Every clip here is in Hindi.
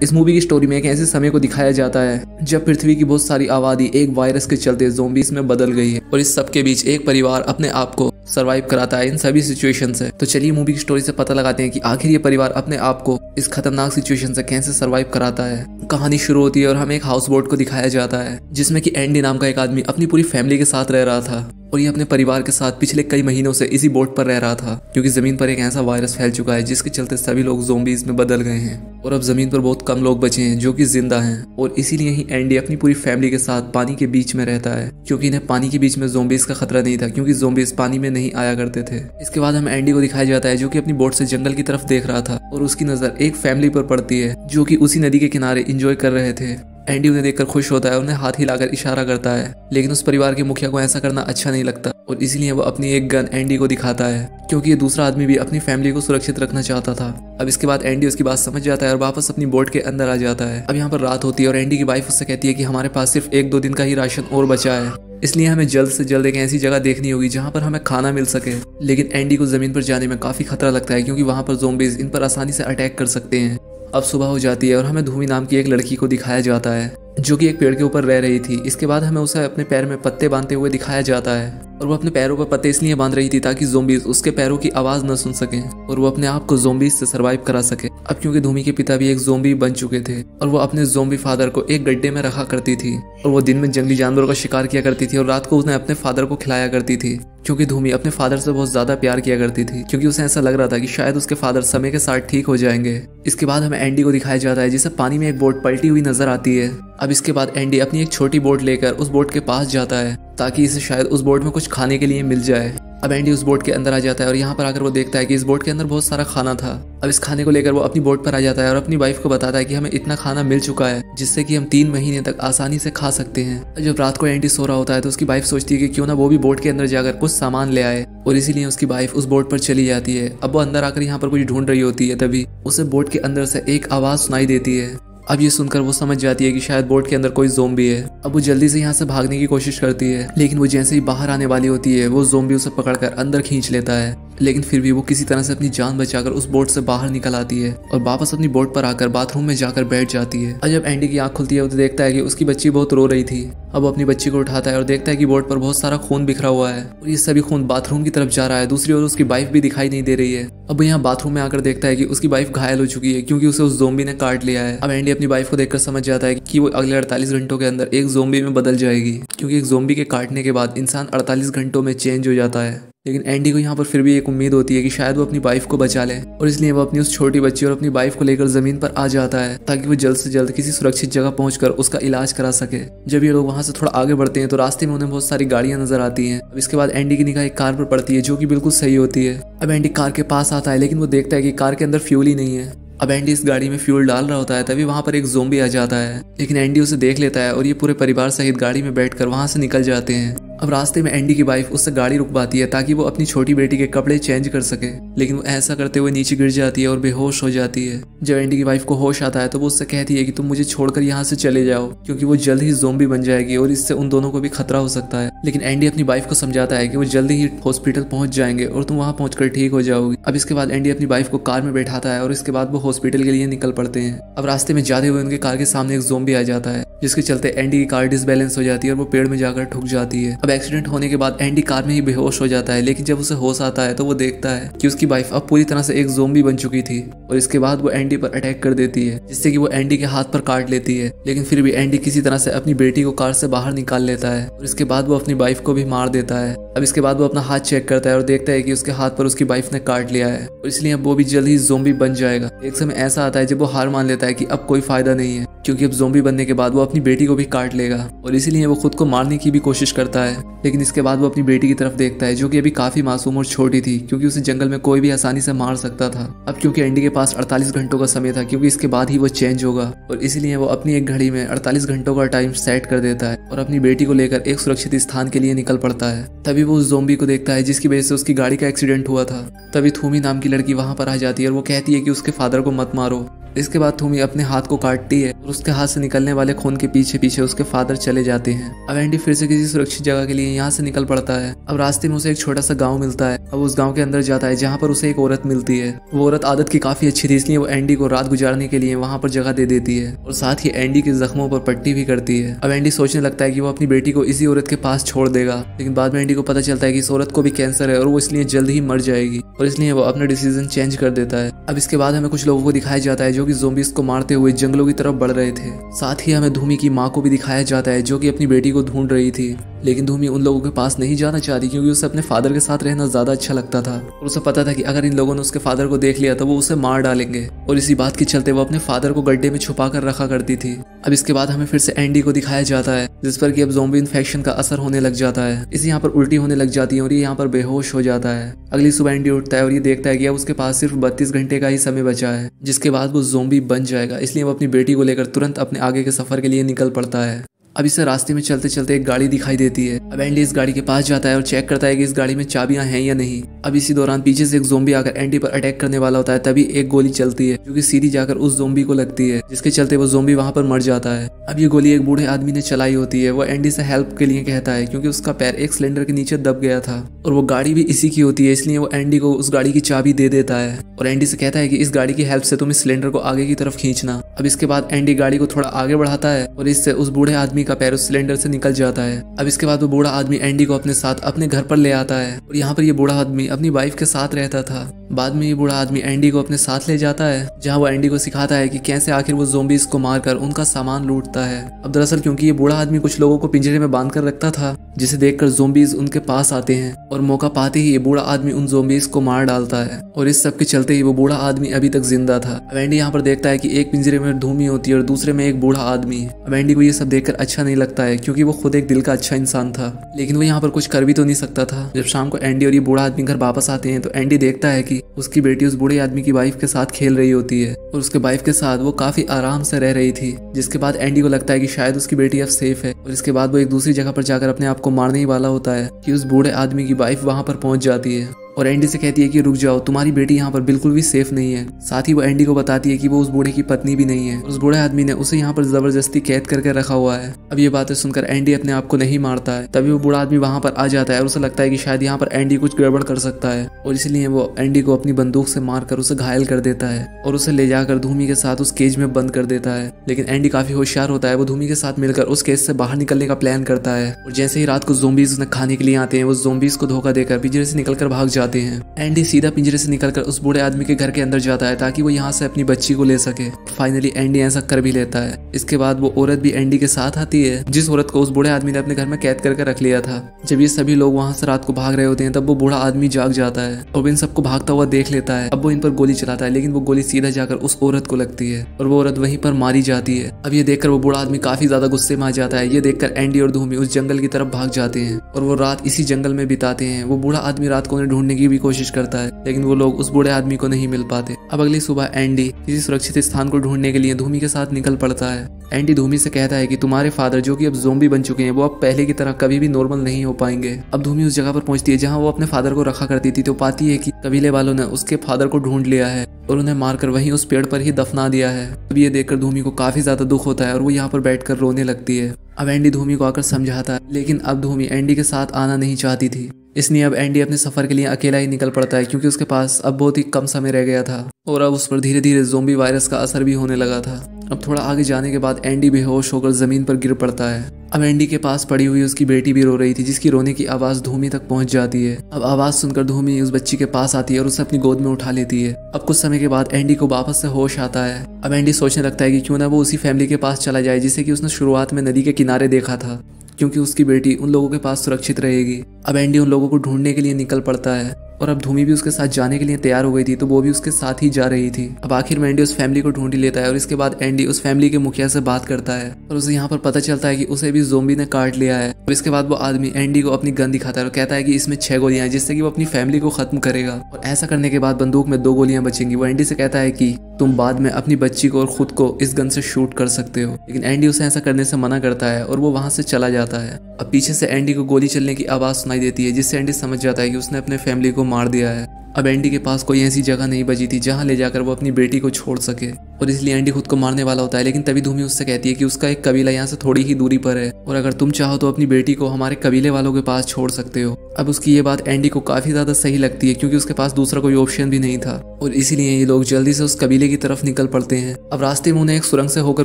इस मूवी की स्टोरी में एक ऐसे समय को दिखाया जाता है जब पृथ्वी की बहुत सारी आबादी एक वायरस के चलते ज़ोंबीज में बदल गई है और इस सब के बीच एक परिवार अपने आप को सरवाइव कराता है इन सभी सिचुएशन से। तो चलिए मूवी की स्टोरी से पता लगाते हैं कि आखिर ये परिवार अपने आप को इस खतरनाक सिचुएशन से कैसे सरवाइव कराता है। कहानी शुरू होती है और हमें एक हाउस बोट को दिखाया जाता है जिसमें कि एंडी नाम का एक आदमी अपनी पूरी फैमिली के साथ रह रहा था और ये अपने परिवार के साथ पिछले कई महीनों से इसी बोट पर रह रहा था क्योंकि जमीन पर एक ऐसा वायरस फैल चुका है जिसके चलते सभी लोग ज़ोंबीज में बदल गए हैं और अब जमीन पर बहुत कम लोग बचे हैं जो कि जिंदा हैं और इसीलिए ही एंडी अपनी पूरी फैमिली के साथ पानी के बीच में रहता है क्योंकि इन्हें पानी के बीच में ज़ोंबीज का खतरा नहीं था क्योंकि ज़ोंबीज पानी में नहीं आया करते थे। इसके बाद हमें एंडी को दिखाया जाता है जो कि अपनी बोट से जंगल की तरफ देख रहा था और उसकी नजर एक फैमिली पर पड़ती है जो कि उसी नदी के किनारे एंजॉय कर रहे थे। एंडी उन्हें देखकर खुश होता है, उन्हें हाथ हिलाकर इशारा करता है, लेकिन उस परिवार के मुखिया को ऐसा करना अच्छा नहीं लगता और इसीलिए वो अपनी एक गन एंडी को दिखाता है क्योंकि ये दूसरा आदमी भी अपनी फैमिली को सुरक्षित रखना चाहता था। अब इसके बाद एंडी उसकी बात समझ जाता है और वापस अपनी बोट के अंदर आ जाता है। अब यहाँ पर रात होती है और एंडी की वाइफ उससे कहती है कि हमारे पास सिर्फ 1-2 दिन का ही राशन और बचा है, इसलिए हमें जल्द से जल्द एक ऐसी जगह देखनी होगी जहाँ पर हमें खाना मिल सके। लेकिन एंडी को जमीन पर जाने में काफी खतरा लगता है क्योंकि वहाँ पर ज़ोंबीज इन पर आसानी से अटैक कर सकते हैं। अब सुबह हो जाती है और हमें धूमी नाम की एक लड़की को दिखाया जाता है जो कि एक पेड़ के ऊपर रह रही थी। इसके बाद हमें उसे अपने पैर में पत्ते बांधते हुए दिखाया जाता है और वो अपने पैरों पर पत्ते इसलिए बांध रही थी ताकि ज़ोंबीज उसके पैरों की आवाज़ न सुन सकें और वो अपने आप को ज़ोंबीज से सरवाइव करा सके। अब क्योंकि धूमी के पिता भी एक ज़ोंबी बन चुके थे और वो अपने ज़ोंबी फादर को एक गड्ढे में रखा करती थी और वो दिन में जंगली जानवरों का शिकार किया करती थी और रात को उसने अपने फादर को खिलाया करती थी क्योंकि धूमी अपने फादर से बहुत ज्यादा प्यार किया करती थी क्योंकि उसे ऐसा लग रहा था कि शायद उसके फादर समय के साथ ठीक हो जाएंगे। इसके बाद हमें एंडी को दिखाया जाता है जिसे पानी में एक बोट पलटी हुई नजर आती है। अब इसके बाद एंडी अपनी एक छोटी बोट लेकर उस बोट के पास जाता है ताकि इसे शायद उस बोट में कुछ खाने के लिए मिल जाए। अब एंडी उस बोट के अंदर आ जाता है और यहाँ पर आकर वो देखता है कि इस बोट के अंदर बहुत सारा खाना था। अब इस खाने को लेकर वो अपनी बोट पर आ जाता है और अपनी वाइफ को बताता है कि हमें इतना खाना मिल चुका है जिससे कि हम 3 महीने तक आसानी से खा सकते हैं। जब रात को एंडी सो रहा होता है तो उसकी वाइफ सोचती है कि क्यों ना वो भी बोट के अंदर जाकर कुछ सामान ले आए और इसीलिए उसकी वाइफ उस बोट पर चली जाती है। अब वो अंदर आकर यहाँ पर कुछ ढूंढ रही होती है तभी उसे बोट के अंदर से एक आवाज सुनाई देती है। अब ये सुनकर वो समझ जाती है कि शायद बोट के अंदर कोई ज़ोंबी है। अब वो जल्दी से यहाँ से भागने की कोशिश करती है लेकिन वो जैसे ही बाहर आने वाली होती है वो ज़ोंबी उसे पकड़कर अंदर खींच लेता है, लेकिन फिर भी वो किसी तरह से अपनी जान बचाकर उस बोट से बाहर निकल आती है और वापस अपनी बोट पर आकर बाथरूम में जाकर बैठ जाती है। और जब एंडी की आंख खुलती है तो देखता है कि उसकी बच्ची बहुत रो रही थी। अब वो अपनी बच्ची को उठाता है और देखता है कि बोट पर बहुत सारा खून बिखरा हुआ है और ये सभी खून बाथरूम की तरफ जा रहा है। दूसरी ओर उसकी वाइफ भी दिखाई नहीं दे रही है। अब यहाँ बाथरूम में आकर देखता है कि उसकी वाइफ घायल हो चुकी है क्योंकि उसे उस ज़ोंबी ने काट लिया है। अब एंडी अपनी वाइफ को देखकर समझ जाता है कि वो अगले 48 घंटों के अंदर एक ज़ोंबी में बदल जाएगी क्योंकि एक ज़ोंबी के काटने के बाद इंसान 48 घंटों में चेंज हो जाता है। लेकिन एंडी को यहाँ पर फिर भी एक उम्मीद होती है कि शायद वो अपनी वाइफ को बचा ले और इसलिए वो अपनी उस छोटी बच्ची और अपनी वाइफ को लेकर जमीन पर आ जाता है ताकि वो जल्द से जल्द किसी सुरक्षित जगह पहुंचकर उसका इलाज करा सके। जब ये लोग वहां से थोड़ा आगे बढ़ते हैं तो रास्ते में उन्हें बहुत सारी गाड़ियां नजर आती हैं। अब इसके बाद एंडी की निगाह एक कार पर पड़ती है जो कि बिल्कुल सही होती है। अब एंडी कार के पास आता है लेकिन वो देखता है कि कार के अंदर फ्यूल ही नहीं है। अब एंडी इस गाड़ी में फ्यूल डाल रहा होता है तभी वहां पर एक ज़ोंबी आ जाता है लेकिन एंडी उसे देख लेता है और ये पूरे परिवार सहित गाड़ी में बैठकर वहां से निकल जाते हैं। अब रास्ते में एंडी की वाइफ उससे गाड़ी रुकवाती है ताकि वो अपनी छोटी बेटी के कपड़े चेंज कर सके, लेकिन वो ऐसा करते हुए नीचे गिर जाती है और बेहोश हो जाती है। जब एंडी की वाइफ को होश आता है तो वो उससे कहती है कि तुम मुझे छोड़कर यहाँ से चले जाओ क्योंकि वो जल्द ही ज़ोंबी बन जाएगी और इससे उन दोनों को भी खतरा हो सकता है। लेकिन एंडी अपनी वाइफ को समझाता है कि वो जल्दी ही हॉस्पिटल पहुंच जाएंगे और तुम वहां पहुंचकर ठीक हो जाओगी। अब इसके बाद एंडी अपनी वाइफ को कार में बैठाता है और इसके बाद वो हॉस्पिटल के लिए निकल पड़ते हैं। अब रास्ते में जाते हुए उनके कार के सामने एक ज़ोंबी आ जाता है जिसके चलते एंडी की कार डिसबैलेंस हो जाती है और वो पेड़ में जाकर ठुक जाती है। अब एक्सीडेंट होने के बाद एंडी कार में ही बेहोश हो जाता है लेकिन जब उसे होश आता है तो वो देखता है कि उसकी वाइफ अब पूरी तरह से एक ज़ोंबी बन चुकी थी और इसके बाद वो एंडी पर अटैक कर देती है जिससे कि वो एंडी के हाथ पर काट लेती है। लेकिन फिर भी एंडी किसी तरह से अपनी बेटी को कार से बाहर निकाल लेता है और इसके बाद वो अपनी वाइफ को भी मार देता है। अब इसके बाद वो अपना हाथ चेक करता है और देखता है कि उसके हाथ पर उसकी वाइफ ने काट लिया है और इसलिए अब वो भी जल्द ही ज़ोंबी बन जाएगा। एक समय ऐसा आता है जब वो हार मान लेता है कि अब कोई फायदा नहीं है क्योंकि अब ज़ोंबी बनने के बाद वो अपनी बेटी को भी काट लेगा और इसीलिए वो खुद को मारने की भी कोशिश करता है। लेकिन इसके बाद वो अपनी बेटी की तरफ देखता है जो कि अभी काफी मासूम और छोटी थी क्योंकि उसे जंगल में कोई भी आसानी से मार सकता था। अब क्योंकि एंडी के पास 48 घंटों का समय था क्योंकि इसके बाद ही वो चेंज होगा और इसीलिए वो अपनी एक घड़ी में 48 घंटों का टाइम सेट कर देता है और अपनी बेटी को लेकर एक सुरक्षित स्थान के लिए निकल पड़ता है। तभी वो उस ज़ोंबी को देखता है जिसकी वजह से उसकी गाड़ी का एक्सीडेंट हुआ था। तभी थूमी नाम की लड़की वहां पर आ जाती है और वो कहती है कि उसके फादर को मत मारो। इसके बाद थूमी अपने हाथ को काटती है और उसके हाथ से निकलने वाले खून के पीछे पीछे उसके फादर चले जाते हैं। अब एंडी फिर से किसी सुरक्षित जगह के लिए यहाँ से निकल पड़ता है। अब रास्ते में उसे एक छोटा सा गाँव मिलता है। अब उस गाँव के अंदर जाता है जहाँ पर उसे एक औरत मिलती है। वो औरत आदत की काफी अच्छी थी, इसलिए वो एंडी को रात गुजारने के लिए वहाँ पर जगह दे देती है और साथ ही एंडी के जख्मों पर पट्टी भी करती है। अब एंडी सोचने लगता है कि वो अपनी बेटी को इसी औरत के पास छोड़ देगा, लेकिन बाद में एंडी को पता चलता है कि इस औरत को भी कैंसर है और वो इसलिए जल्द ही मर जाएगी और इसलिए वो अपना डिसीजन चेंज कर देता है। अब इसके बाद हमें कुछ लोगों को दिखाया जाता है जो कि ज़ोंबीज को मारते हुए जंगलों की तरफ बढ़ रहे थे। साथ ही हमें धूमी की माँ को भी दिखाया जाता है जो कि अपनी बेटी को ढूंढ रही थी, लेकिन धूमी उन लोगों के पास नहीं जाना चाहती क्योंकि उसे अपने फादर के साथ रहना ज्यादा अच्छा लगता था और उसे पता था कि अगर इन लोगों ने उसके फादर को देख लिया तो वो उसे मार डालेंगे और इसी बात के चलते वो अपने फादर को गड्ढे में छुपा कर रखा करती थी। अब इसके बाद हमें फिर से एंडी को दिखाया जाता है जिस पर कि अब ज़ोंबी इन्फेक्शन का असर होने लग जाता है। इसे यहाँ पर उल्टी होने लग जाती है और ये यहाँ पर बेहोश हो जाता है। अगली सुबह एंडी उठता है और ये देखता है कि अब उसके पास सिर्फ 32 घंटे का ही समय बचा है जिसके बाद वो ज़ोंबी बन जाएगा, इसलिए वो अपनी बेटी को लेकर तुरंत अपने आगे के सफर के लिए निकल पड़ता है। अब इसे रास्ते में चलते चलते एक गाड़ी दिखाई देती है। अब एंडी इस गाड़ी के पास जाता है और चेक करता है कि इस गाड़ी में चाबियां हैं या नहीं। अब इसी दौरान पीछे से एक ज़ोंबी आकर एंडी पर अटैक करने वाला होता है, तभी एक गोली चलती है जो कि सीधी जाकर उस ज़ोंबी को लगती है जिसके चलते वो ज़ोंबी वहां पर मर जाता है। अब ये गोली एक बूढ़े आदमी ने चलाई होती है। वो एंडी से हेल्प के लिए कहता है क्योंकि उसका पैर एक सिलेंडर के नीचे दब गया था और वो गाड़ी भी इसी की होती है, इसलिए वो एंडी को उस गाड़ी की चाबी दे देता है और एंडी से कहता है कि इस गाड़ी की हेल्प से तुम इस सिलेंडर को आगे की तरफ खींचना। अब इसके बाद एंडी गाड़ी को थोड़ा आगे बढ़ाता है और इससे उस बूढ़े आदमी का पैर उस सिलेंडर से निकल जाता है। अब इसके बाद वो बूढ़ा आदमी एंडी को अपने साथ अपने घर पर ले आता है और यहाँ पर ये बूढ़ा आदमी अपनी वाइफ के साथ रहता था। बाद में ये बूढ़ा आदमी एंडी को अपने साथ ले जाता है जहाँ वो एंडी को सिखाता है कि कैसे आखिर वो ज़ोंबीज को मारकर उनका सामान लूटता है। अब दरअसल क्योंकि ये बूढ़ा आदमी कुछ लोगों को पिंजरे में बांध कर रखता था जिसे देखकर ज़ोंबीज उनके पास आते हैं और मौका पाते ही ये बूढ़ा आदमी उन ज़ोंबीज को मार डालता है और इस सब के चलते ही वो बूढ़ा आदमी अभी तक जिंदा था। अब एंडी यहाँ पर देखता है कि एक पिंजरे में धूमी होती है और दूसरे में एक बूढ़ा आदमी। अब एंडी को ये सब देखकर अच्छा नहीं लगता है क्योंकि वो खुद एक दिल का अच्छा इंसान था, लेकिन वो यहाँ पर कुछ कर भी तो नहीं सकता था। जब शाम को एंडी और ये बूढ़ा आदमी घर वापस आते हैं तो एंडी देखता है कि उसकी बेटी उस बूढ़े आदमी की वाइफ के साथ खेल रही होती है और उसके वाइफ के साथ वो काफी आराम से रह रही थी, जिसके बाद एंडी को लगता है कि शायद उसकी बेटी अब सेफ है और इसके बाद वो एक दूसरी जगह पर जाकर अपने आप को मारने ही वाला होता है कि उस बूढ़े आदमी की वाइफ वहां पर पहुंच जाती है और एंडी से कहती है कि रुक जाओ, तुम्हारी बेटी यहाँ पर बिल्कुल भी सेफ नहीं है। साथ ही वो एंडी को बताती है कि वो उस बूढ़े की पत्नी भी नहीं है। उस बूढ़े आदमी ने उसे यहाँ पर जबरदस्ती कैद करके रखा हुआ है। अब ये बातें सुनकर एंडी अपने आप को नहीं मारता है। तभी वो बूढ़ा आदमी वहां पर आ जाता है और उसे लगता है कि शायद यहाँ पर एंडी कुछ गड़बड़ कर सकता है और इसलिए वो एंडी को अपनी बंदूक से मारकर उसे घायल कर देता है और उसे ले जाकर धूमी के साथ उस केज में बंद कर देता है। लेकिन एंडी काफी होशियार होता है, वो धूमी के साथ मिलकर उस केज से बाहर निकलने का प्लान करता है और जैसे ही रात को ज़ोंबीज उन्हें खाने के लिए आते हैं वो ज़ोंबीज को धोखा देकर पिंजरे से निकलकर भाग जाते हैं। एंडी सीधा पिंजरे से निकलकर उस बूढ़े आदमी के घर के अंदर जाता है ताकि वो यहाँ से अपनी बच्ची को ले सके। फाइनली एंडी ऐसा कर भी लेता है। इसके बाद वो औरत भी एंडी के साथ आती है जिस औरत को उस बूढ़े आदमी ने अपने घर में कैद करके रख लिया था। जब ये सभी लोग वहाँ से रात को भाग रहे होते हैं तब वो बूढ़ा आदमी जाग जाता है और इन सबको भागता हुआ देख लेता है। अब वो इन पर गोली चलाता है लेकिन वो गोली सीधा जाकर उस औरत को लगती है और वो औरत वहीं पर मारी जाती है। अब ये देखकर वो बूढ़ा आदमी काफी ज्यादा गुस्से में आ जाता है। ये देखकर एंडी और धूमी उस जंगल की तरफ भाग जाते हैं और वो रात इसी जंगल में बिताते हैं। वो बूढ़ा आदमी रात को उन्हें ढूंढने की भी कोशिश करता है लेकिन वो लोग उस बूढ़े आदमी को नहीं मिल पाते। अब अगली सुबह एंडी किसी सुरक्षित स्थान को ढूंढने के लिए धूमी के साथ निकल पड़ता है। एंडी धूमी से कहता है कि तुम्हारे फादर जो कि अब ज़ोंबी बन चुके हैं वो अब पहले की तरह कभी भी नॉर्मल नहीं हो पाएंगे। अब धूमी उस जगह पर पहुंचती है जहां वो अपने फादर को रखा करती थी तो पाती है कि कबीले वालों ने उसके फादर को ढूंढ लिया है और उन्हें मारकर वहीं उस पेड़ पर ही दफना दिया है। अब ये देखकर धूमी को काफी ज्यादा दुख होता है और वो यहाँ पर बैठकर रोने लगती है। अब एंडी धूमी को आकर समझाता है लेकिन अब धूमी एंडी के साथ आना नहीं चाहती थी, इसलिए अब एंडी अपने सफर के लिए अकेला ही निकल पड़ता है क्योंकि उसके पास अब बहुत ही कम समय रह गया था और अब उस पर धीरे धीरे ज़ोंबी वायरस का असर भी होने लगा था। अब थोड़ा आगे जाने के बाद एंडी बेहोश होकर जमीन पर गिर पड़ता है। अब एंडी के पास पड़ी हुई उसकी बेटी भी रो रही थी जिसकी रोने की आवाज धूमी तक पहुंच जाती है। अब आवाज सुनकर धूमी उस बच्ची के पास आती है और उसे अपनी गोद में उठा लेती है। अब कुछ समय के बाद एंडी को वापस से होश आता है। अब एंडी सोचने लगता है कि क्यों ना वो उसी फैमिली के पास चला जाए जिसे कि उसने शुरुआत में नदी के किनारे देखा था, क्योंकि उसकी बेटी उन लोगों के पास सुरक्षित रहेगी। अब एंडी उन लोगों को ढूंढने के लिए निकल पड़ता है और अब धूमी भी उसके साथ जाने के लिए तैयार हो गई थी तो वो भी उसके साथ ही जा रही थी। अब आखिर में एंडी उस फैमिली को ढूंढ ही लेता है और इसके बाद एंडी उस फैमिली के मुखिया से बात करता है और उसे यहाँ पर पता चलता है कि उसे भी ज़ोंबी ने काट लिया है। अब इसके बाद वो आदमी एंडी को अपनी गन दिखाता है और कहता है कि इसमें 6 गोलियां हैं जिससे कि वो अपनी फैमिली को खत्म करेगा और ऐसा करने के बाद बंदूक में 2 गोलियां बचेंगी। वो एंडी से कहता है कि तुम बाद में अपनी बच्ची को और खुद को इस गन से शूट कर सकते हो, लेकिन एंडी उसे ऐसा करने से मना करता है और वो वहां से चला जाता है। अब पीछे से एंडी को गोली चलने की आवाज सुनाई देती है जिससे एंडी समझ जाता है कि उसने अपने फैमिली को मार दिया है। अब एंडी के पास कोई ऐसी जगह नहीं बची थी जहाँ ले जाकर वो अपनी बेटी को छोड़ सके, और इसलिए एंडी खुद को मारने वाला होता है। लेकिन तभी धूमी उससे कहती है कि उसका एक कबीला यहाँ से थोड़ी ही दूरी पर है और अगर तुम चाहो तो अपनी बेटी को हमारे कबीले वालों के पास छोड़ सकते हो। अब उसकी ये बात एंडी को काफी ज्यादा सही लगती है क्योंकि उसके पास दूसरा कोई ऑप्शन भी नहीं था और इसीलिए ये लोग जल्दी से उस कबीले की तरफ निकल पड़ते हैं। अब रास्ते में उन्हें एक सुरंग से होकर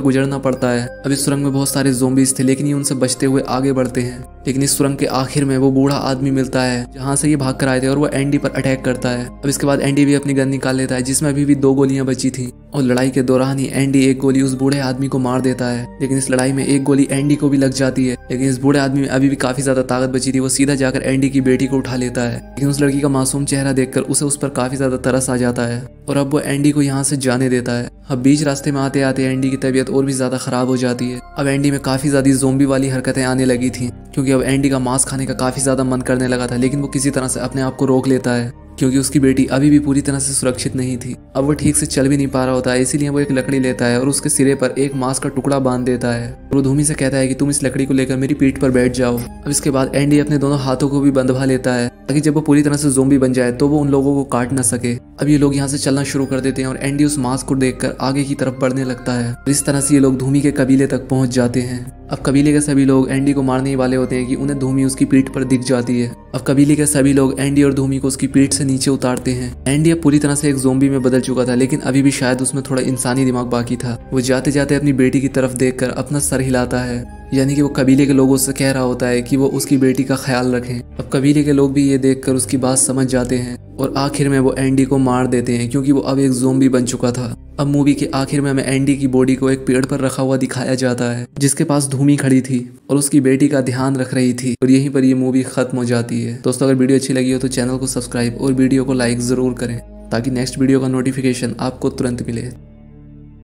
गुजरना पड़ता है। अब इस सुरंग में बहुत सारे ज़ोंबीज थे लेकिन ये उनसे बचते हुए आगे बढ़ते हैं। लेकिन इस सुरंग के आखिर में वो बूढ़ा आदमी मिलता है जहाँ से ये भाग कर आए थे और वो एंडी पर अटैक करता है। अब इसके बाद एंडी भी अपनी गन निकाल लेता है जिसमें अभी भी 2 गोलियां बची थी और लड़ाई के दौरान ही एंडी एक गोली उस बूढ़े आदमी को मार देता है। लेकिन इस लड़ाई में एक गोली एंडी को भी लग जाती है। लेकिन इस बूढ़े आदमी में अभी भी काफी ज्यादा ताकत बची थी। वो सीधा जाकर एंडी की बेटी को उठा लेता है। लेकिन उस लड़की का मासूम चेहरा देखकर उसे उस पर काफी ज्यादा तरस आ जाता है और अब वो एंडी को यहाँ से जाने देता है। अब बीच रास्ते में आते आते एंडी की तबीयत और भी ज्यादा खराब हो जाती है। अब एंडी में काफी ज्यादा ज़ोंबी वाली हरकतें आने लगी थी क्योंकि अब एंडी का मांस खाने का काफी ज्यादा मन करने लगा था। लेकिन वो किसी तरह से अपने आप को रोक लेता है क्योंकि उसकी बेटी अभी भी पूरी तरह से सुरक्षित नहीं थी। अब वो ठीक से चल भी नहीं पा रहा होता है, इसीलिए वो एक लकड़ी लेता है और उसके सिरे पर एक मांस का टुकड़ा बांध देता है और वो धूमी से कहता है कि तुम इस लकड़ी को लेकर मेरी पीठ पर बैठ जाओ। अब इसके बाद एंडी अपने दोनों हाथों को भी बंधवा लेता है ताकि जब वो पूरी तरह से ज़ोंबी बन जाए तो वो उन लोगों को काट न सके। अब ये लोग यहाँ से चलना शुरू कर देते हैं और एंडी उस मांस को देखकर आगे की तरफ बढ़ने लगता है। इस तरह से ये लोग धूमी के कबीले तक पहुंच जाते हैं। अब कबीले के सभी लोग एंडी को मारने वाले होते हैं कि उन्हें धूमी उसकी पीठ पर दिख जाती है। अब कबीले के सभी लोग एंडी और धूमी को उसकी पीठ से नीचे उतारते हैं। एंडी अब पूरी तरह से एक ज़ोंबी में बदल चुका था लेकिन अभी भी शायद उसमें थोड़ा इंसानी दिमाग बाकी था। वो जाते जाते अपनी बेटी की तरफ देखकर अपना सर हिलाता है, यानी कि वो कबीले के लोगों से कह रहा होता है कि वो उसकी बेटी का ख्याल रखें। अब कबीले के लोग भी ये देखकर उसकी बात समझ जाते हैं और आखिर में वो एंडी को मार देते हैं क्योंकि वो अब एक ज़ोंबी बन चुका था। अब मूवी के आखिर में हमें एंडी की बॉडी को एक पेड़ पर रखा हुआ दिखाया जाता है जिसके पास धूमी खड़ी थी और उसकी बेटी का ध्यान रख रही थी और यहीं पर ये मूवी खत्म हो जाती है। दोस्तों अगर वीडियो अच्छी लगी हो तो चैनल को सब्सक्राइब और वीडियो को लाइक ज़रूर करें ताकि नेक्स्ट वीडियो का नोटिफिकेशन आपको तुरंत मिले।